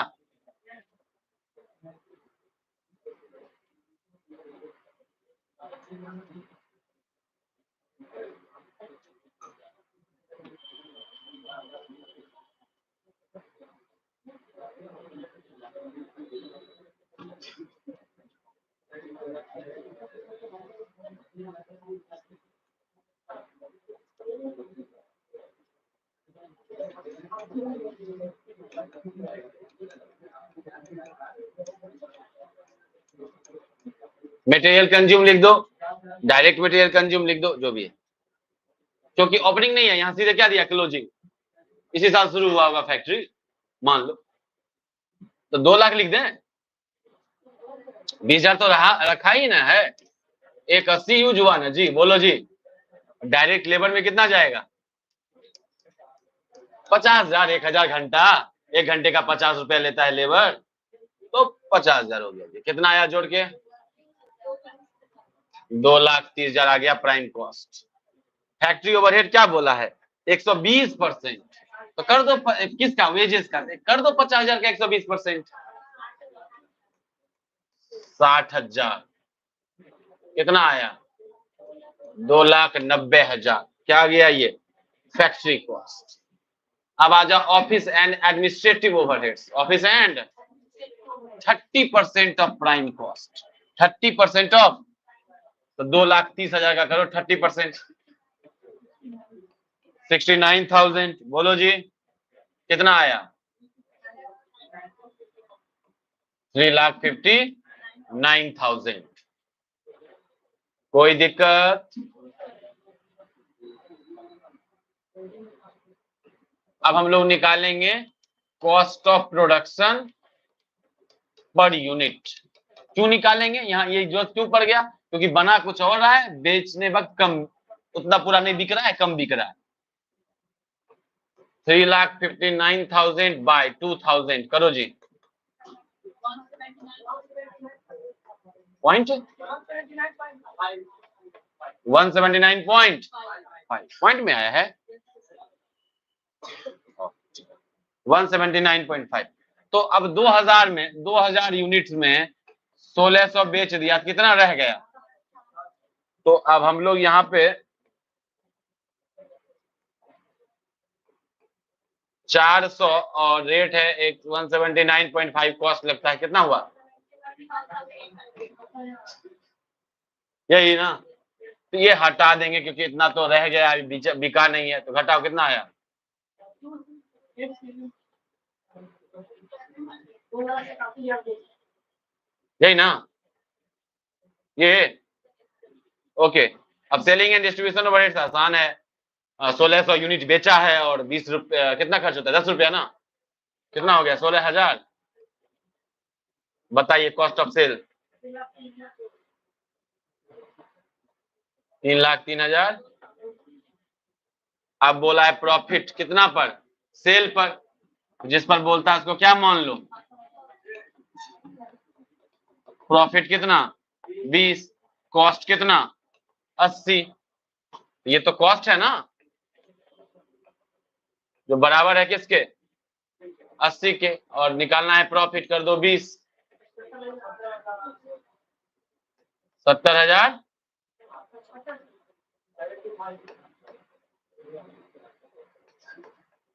मटेरियल कंज्यूम लिख दो, डायरेक्ट मटेरियल कंज्यूम लिख दो, जो भी है, क्योंकि ओपनिंग नहीं है यहाँ, सीधे क्या दिया, क्लोजिंग। इसी साल शुरू हुआ होगा फैक्ट्री, मान लो, तो 2 लाख लिख दें। 20,000 तो रखा ही ना है, 180 यूज हुआ ना जी, बोलो जी। डायरेक्ट लेबर में कितना जाएगा? 50,000, 1,000 घंटा, 1 घंटे का 50 रुपया लेता है लेबर, तो 50,000 हो गया जी। कितना आया जोड़ के? 2,30,000 आ गया प्राइम कॉस्ट। फैक्ट्री ओवरहेड क्या बोला है? 120%। तो कर दो किसका, वेजेस का, कर दो 50,000 का 120%, 60,000। कितना आया? 2,90,000। क्या गया ये? Factory cost. अब आ जाओ office and administrative overheads. Office and 30% of prime cost, 30% of, तो 2,30,000 का करो 30%, 69,000। बोलो जी कितना आया? 3,59,000। कोई दिक्कत? अब हम लोग निकालेंगे cost of production per unit. क्यों निकालेंगे? यहाँ ये जो क्यों पड़ गया? क्योंकि बना कुछ और रहा है, बेचने वक्त कम, उतना पूरा नहीं बिक रहा है, कम बिक रहा है। 3,59,000 बाय 2,000 करो जी। पॉइंट 179.5 पॉइंट में आया है, 179.5। तो अब 2000 यूनिट्स में 1600 बेच दिया, कितना रह गया? तो अब हम लोग यहाँ पे 400 और रेट है एक 179.5 कॉस्ट लगता है, कितना हुआ? यही ना, तो ये हटा देंगे क्योंकि इतना तो रह गया, बिका नहीं है, तो घटाओ कितना आया? यही ना, ये ओके। अब सेलिंग एंड डिस्ट्रीब्यूशन ओवरहेड्स आसान है, 1600 यूनिट बेचा है और 20 रुपया कितना खर्च होता है? 10 रुपया ना, कितना हो गया? 16,000। बताइए कॉस्ट ऑफ सेल 3,03,000। अब बोला है प्रॉफिट कितना पर? सेल पर। जिस पर बोलता है उसको क्या मान लो? प्रॉफिट कितना? 20, कॉस्ट कितना? 80। ये तो कॉस्ट है ना, जो बराबर है किसके? 80 के, और निकालना है प्रॉफिट, कर दो 20, 70,000।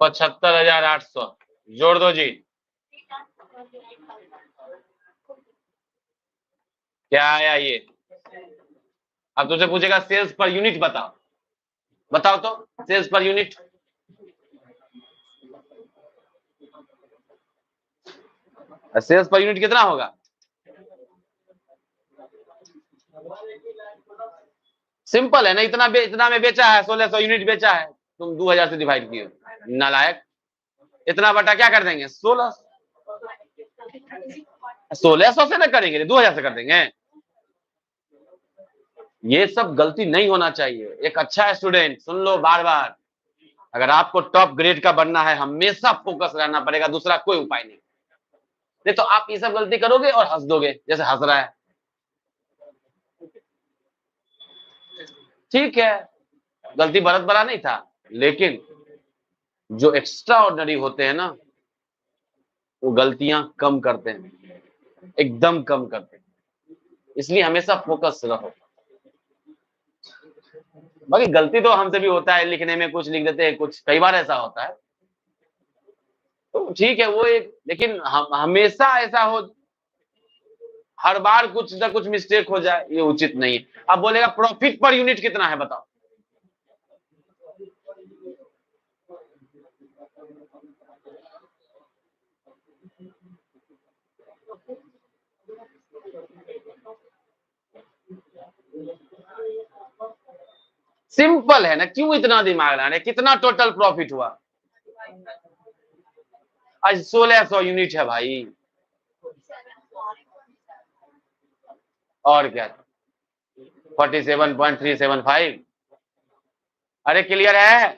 75,800 जोड़ दो जी। क्या आया ये? अब तुझे पूछेगा सेल्स पर यूनिट बताओ, बताओ तो sales per unit. Sales per unit कितना होगा? सिंपल है ना, इतना में बेचा है, 1600 यूनिट बेचा है, तुम 2000 से डिवाइड किए, नालायक। इतना बटा क्या कर देंगे? 1600 से ना करेंगे, 2000 से कर देंगे। ये सब गलती नहीं होना चाहिए। एक अच्छा स्टूडेंट सुन लो बार बार, अगर आपको टॉप ग्रेड का बनना है, हमेशा फोकस रहना पड़ेगा, दूसरा कोई उपाय नहीं तो आप ये सब गलती करोगे और हंस दोगे, जैसे हंस रहा है। ठीक है, गलती बहुत बड़ा नहीं था, लेकिन जो एक्स्ट्रा ऑर्डिनरी होते हैं ना, वो गलतियां कम करते हैं, एकदम कम करते हैं। इसलिए हमेशा फोकस रहो। बाकी गलती तो हमसे भी होता है, लिखने में कुछ लिख देते हैं, कुछ कई बार ऐसा होता है, तो ठीक है वो एक, लेकिन हम हमेशा ऐसा हो, हर बार कुछ ना कुछ मिस्टेक हो जाए, ये उचित नहीं है। अब बोलेगा प्रॉफिट पर यूनिट कितना है बताओ? सिंपल है ना, क्यों इतना दिमाग लगाना? कितना टोटल प्रॉफिट हुआ? आज 1600 यूनिट है भाई, और क्या? 47.375। अरे क्लियर है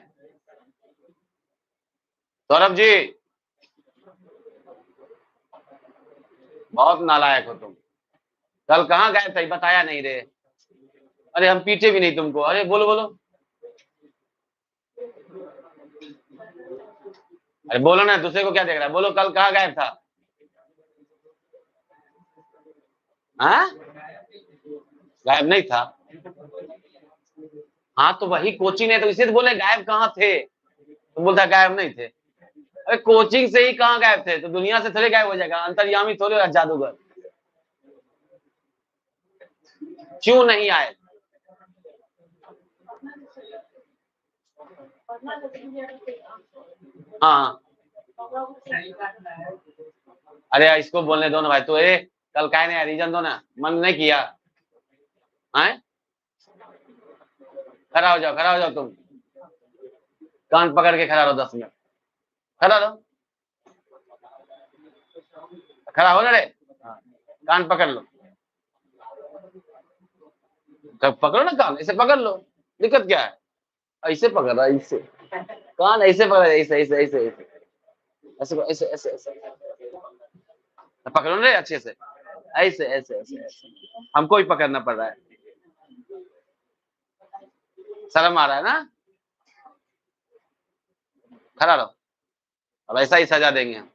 सौरभ जी? बहुत नालायक हो तुम, कल कहाँ गए थे बताया नहीं रे? अरे हम पीटे भी नहीं तुमको। अरे बोलो बोलो, अरे बोलो ना, दूसरे को क्या देख रहा है? बोलो कल कहाँ गायब था? हाँ, गायब नहीं था। हाँ तो वही कोचिंग है, तो इसे तो बोले गायब कहाँ थे, तो बोलता गायब नहीं थे। अरे कोचिंग से ही कहाँ गायब थे? तो दुनिया से थोड़े गायब हो जाएगा, अंतर्यामी थोड़े जादूगर। क्यों नहीं आए? हाँ, अरे इसको बोलने दो ना भाई, तो कल काय नहीं, रीजन दो ना, मन नहीं किया है? खड़ा हो जाओ तुम, कान पकड़ के खड़ा रहो 10 मिनट, खड़ा रहो, खड़ा हो ना रे, कान पकड़ लो, पकड़ो ना कान, ऐसे पकड़ लो, दिक्कत क्या है? ऐसे पकड़ रहा, ऐसे कान ऐसे पकड़, ऐसे ऐसे ऐसे ऐसे ऐसे ऐसे ऐसे ऐसे पकड़ो ना रे अच्छे से, ऐसे ऐसे ऐसे ऐसे, हमको ही पकड़ना पड़ रहा है, शर्म आ रहा है ना? खड़ा रहो, अब ऐसा ही सजा देंगे हम।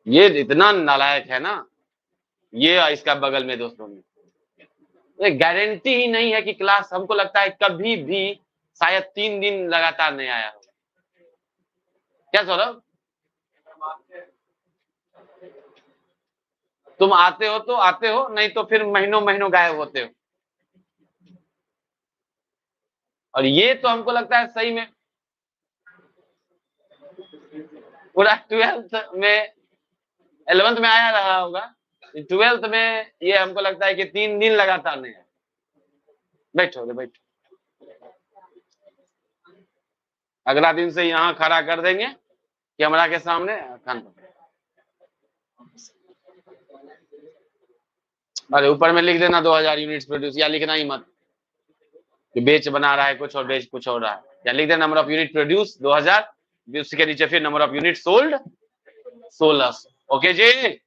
ये इतना नालायक है ना, ये इसका बगल में दोस्तों में, गारंटी ही नहीं है कि क्लास, हमको लगता है कभी भी शायद 3 दिन लगातार नहीं आया होगा। क्या सौरभ, तुम आते हो तो आते हो, नहीं तो फिर महीनों महीनों गायब होते हो। और ये तो हमको लगता है सही में पूरा 12th में 11th में आया रहा होगा, 12th में ये हमको लगता है कि 3 दिन लगातार नहीं आया। बैठो रे बैठो, अगला दिन से यहाँ खड़ा कर देंगे कैमरा के सामने, अरे ऊपर में लिख देना 2000 यूनिट्स प्रोड्यूस, या लिखना ही मत कि बेच बना रहा है कुछ और बेच कुछ हो रहा है, या लिख देना नंबर ऑफ यूनिट प्रोड्यूस 2000, उसके नीचे फिर number of unit sold 16। Okay जी,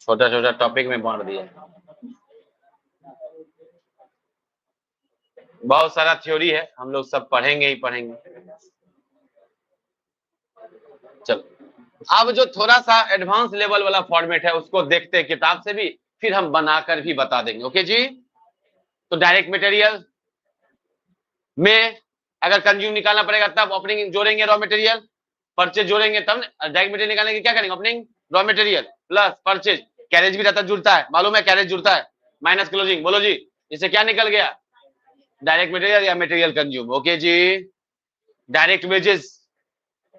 छोटा छोटा टॉपिक में बांट दिया, बहुत सारा थ्योरी है, हम लोग सब पढ़ेंगे ही पढ़ेंगे। चलो, अब जो थोड़ा सा एडवांस लेवल वाला फॉर्मेट है उसको देखते हैं किताब से भी, फिर हम बनाकर भी बता देंगे। ओके जी, तो डायरेक्ट मटेरियल में अगर कंज्यूम निकालना पड़ेगा तब ओपनिंग जोड़ेंगे रॉ मटेरियल, परचेज जोड़ेंगे तब डायरेक्ट मटेरियल निकालने के क्या करेंगे, opening raw material plus purchase, carriage भी रहता जुड़ता है, मालूम है कैरेज जुड़ता है, माइनस क्लोजिंग, बोलो जी, इससे क्या निकल गया, डायरेक्ट मटेरियल या मटेरियल कंज्यूम। ओके जी, डायरेक्ट वेजेस,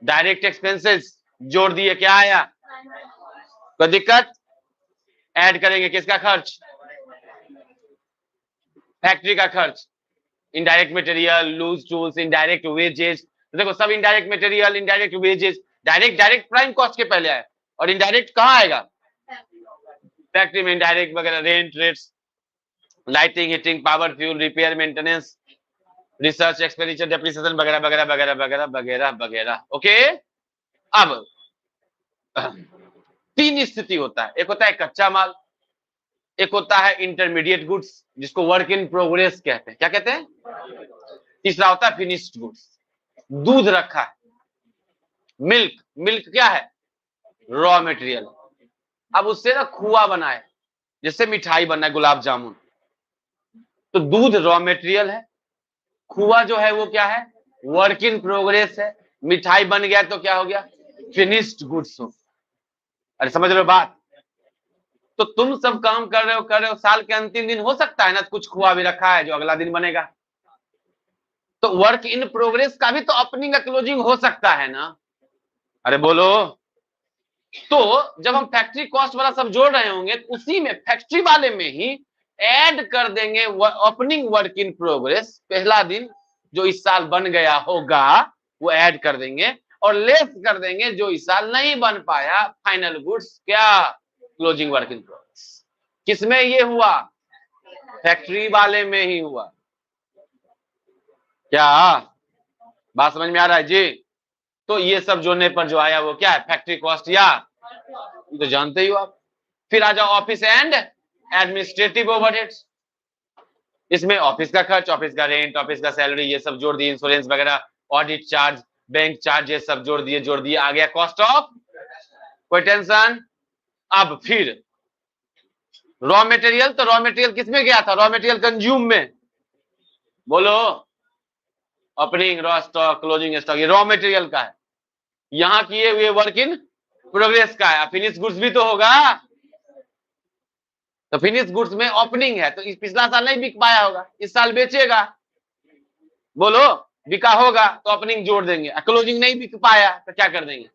डायरेक्ट एक्सपेंसेस जोड़ दिए, क्या आया, कोई दिक्कत, ऐड करेंगे किसका खर्च, फैक्ट्री का खर्च, indirect material, loose tools, indirect wages, देखो सब indirect material, indirect wages, direct prime cost के पहले आए, और इनडायरेक्ट कहाँ आएगा, फैक्ट्री में इनडायरेक्ट वगैरह, rent, rates, lighting, heating, power, fuel, repair, maintenance, research, expenditure, depreciation वगैरह वगैरह वगैरह वगैरह वगैरह वगैरह। ओके, अब 3 स्थिति होता है, एक होता है कच्चा माल, एक होता है इंटरमीडिएट गुड्स जिसको वर्क इन प्रोग्रेस कहते हैं, क्या कहते हैं, तीसरा होता है फिनिश्ड गुड्स। दूध रखा है, मिल्क, मिल्क क्या है, रॉ मटेरियल, अब उससे ना खुआ बना है, जिससे मिठाई बनना है, गुलाब जामुन, तो दूध रॉ मटेरियल है, खुआ जो है वो क्या है, वर्क इन प्रोग्रेस है, मिठाई बन गया तो क्या हो गया, फिनिश्ड गुड्स हो। अरे समझ रहे हो बात, तो तुम सब काम कर रहे हो, साल के अंतिम दिन हो सकता है ना कुछ खुआ भी रखा है जो अगला दिन बनेगा, तो वर्क इन प्रोग्रेस का भी तो ओपनिंग क्लोजिंग हो सकता है ना, अरे बोलो, तो जब हम फैक्ट्री कॉस्ट वाला सब जोड़ रहे होंगे तो उसी में फैक्ट्री वाले में ही ऐड कर देंगे ओपनिंग वर्क इन प्रोग्रेस, पहला दिन जो इस साल बन गया होगा वो ऐड कर देंगे, और लेस कर देंगे जो इस साल नहीं बन पाया, फाइनल गुड्स, क्या, क्लोजिंग वर्क इन प्रोग्रेस। किसमें ये हुआ, फैक्ट्री वाले में ही हुआ, क्या बात समझ में आ रहा है जी, तो ये सब जोड़ने पर जो आया वो क्या है, फैक्ट्री कॉस्ट, या तो जानते ही हो आप। फिर आ जाओ ऑफिस एंड एडमिनिस्ट्रेटिव ओवरहेड्स, इसमें ऑफिस का खर्च, ऑफिस का रेंट, ऑफिस का सैलरी, ये सब जोड़ दिए, इंश्योरेंस वगैरह, ऑडिट चार्ज, बैंक चार्जेस सब जोड़ दिए, आ गया कॉस्ट ऑफ, कोई टेंशन। अब फिर रॉ मटेरियल, तो रॉ मटेरियल किसमें गया था? रॉ मटेरियल कंज्यूम में, बोलो। Opening, raw stock, closing stock, ये रॉ मटेरियल का है। यहां किए हुए वर्क इन प्रोग्रेस का है। फिनिश गुड्स भी तो होगा, तो फिनिश गुड्स में ओपनिंग है, तो पिछला साल नहीं बिक पाया होगा, इस साल बेचेगा, बोलो, बिका होगा तो ओपनिंग जोड़ देंगे। क्लोजिंग नहीं बिक पाया तो क्या कर देंगे?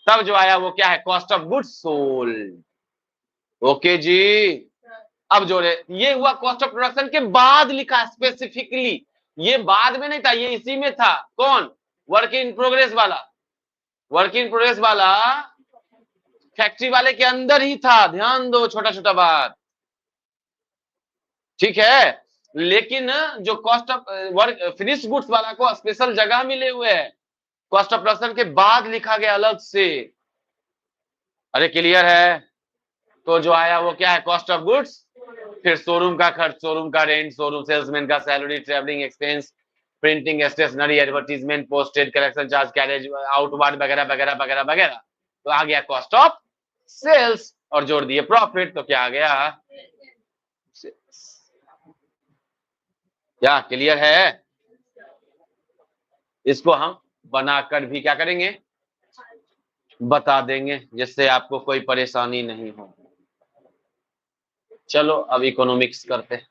तब जो आया वो क्या है? Cost of goods sold. Okay जी, अब जोड़े, ये हुआ कॉस्ट ऑफ प्रोडक्शन के बाद लिखा स्पेसिफिकली, ये बाद में नहीं था, ये इसी में था। कौन? वर्क इन प्रोग्रेस वाला। वर्क इन प्रोग्रेस वाला फैक्ट्री वाले के अंदर ही था, ध्यान दो, छोटा छोटा बात, ठीक है। लेकिन जो cost of work finish goods वाला को स्पेशल जगह मिले हुए है, कॉस्ट ऑफ प्रोडक्शन के बाद लिखा गया अलग से। अरे क्लियर है? तो जो आया वो क्या है? Cost of goods. फिर शोरूम का खर्च, शोरूम का रेंट, शोरूम सेल्समैन का salary, travelling expense, printing, stationery, advertisement, postage, collection charge, carriage outward वगैरह वगैरह वगैरह वगैरह। तो आ गया कॉस्ट ऑफ सेल्स, और जोड़ दिए प्रॉफिट, तो क्या आ गया? क्या क्लियर है? इसको हम बनाकर भी क्या करेंगे? बता देंगे, जिससे आपको कोई परेशानी नहीं हो। चलो अब इकोनॉमिक्स करते हैं।